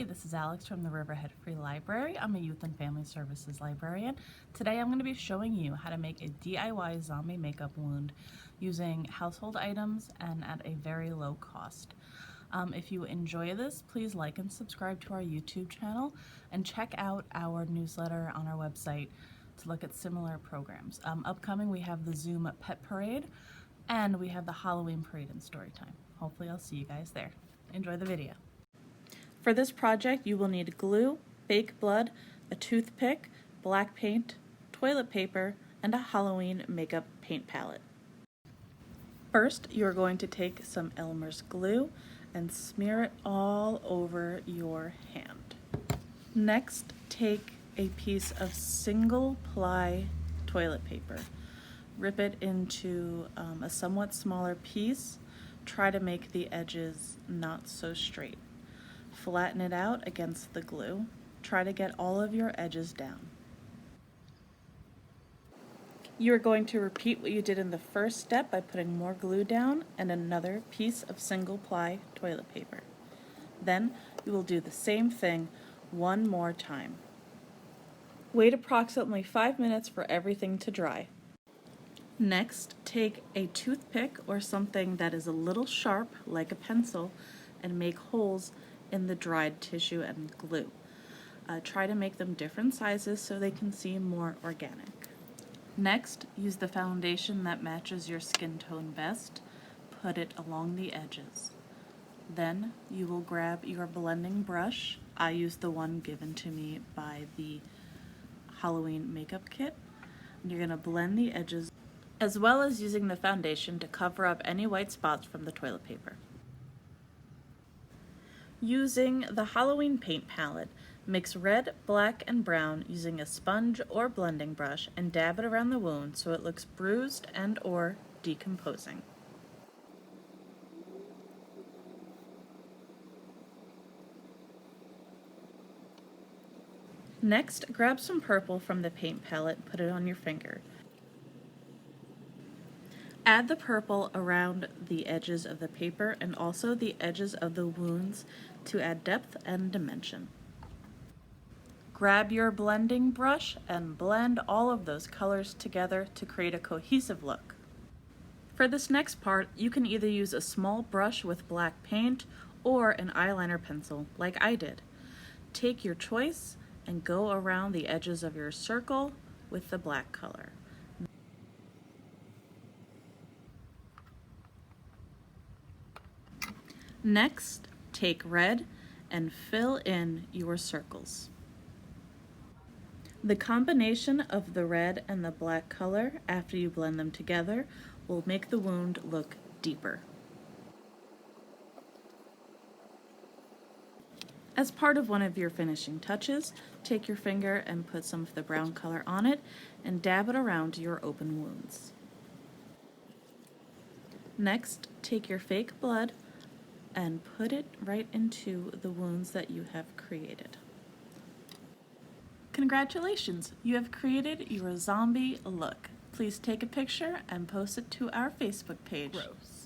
everybody. This is Alex from the Riverhead Free Library. I'm a Youth and Family Services librarian. Today I'm going to be showing you how to make a DIY zombie makeup wound using household items and at a very low cost. If you enjoy this, please like and subscribe to our YouTube channel and check out our newsletter on our website to look at similar programs. Upcoming we have the Zoom Pet Parade and we have the Halloween Parade and Storytime. Hopefully I'll see you guys there. Enjoy the video. For this project, you will need glue, fake blood, a toothpick, black paint, toilet paper, and a Halloween makeup paint palette. First, you are going to take some Elmer's glue and smear it all over your hand. Next, take a piece of single-ply toilet paper. Rip it into a somewhat smaller piece. Try to make the edges not so straight. Flatten it out against the glue. Try to get all of your edges down. You are going to repeat what you did in the first step by putting more glue down and another piece of single-ply toilet paper. Then you will do the same thing one more time. Wait approximately 5 minutes for everything to dry. Next, take a toothpick or something that is a little sharp, like a pencil, and make holes in the dried tissue and glue. Try to make them different sizes so they can seem more organic. Next, use the foundation that matches your skin tone best. Put it along the edges. Then you will grab your blending brush. I used the one given to me by the Halloween makeup kit. You're going to blend the edges as well as using the foundation to cover up any white spots from the toilet paper. Using the Halloween paint palette, mix red, black, and brown using a sponge or blending brush and dab it around the wound so it looks bruised and or decomposing. Next, grab some purple from the paint palette and put it on your finger. Add the purple around the edges of the paper and also the edges of the wounds to add depth and dimension. Grab your blending brush and blend all of those colors together to create a cohesive look. For this next part, you can either use a small brush with black paint or an eyeliner pencil like I did. Take your choice and go around the edges of your circle with the black color. Next, take red and fill in your circles. The combination of the red and the black color after you blend them together will make the wound look deeper. As part of one of your finishing touches, take your finger and put some of the brown color on it and dab it around your open wounds. Next, take your fake blood and put it right into the wounds that you have created. Congratulations! You have created your zombie look. Please take a picture and post it to our Facebook page. Gross.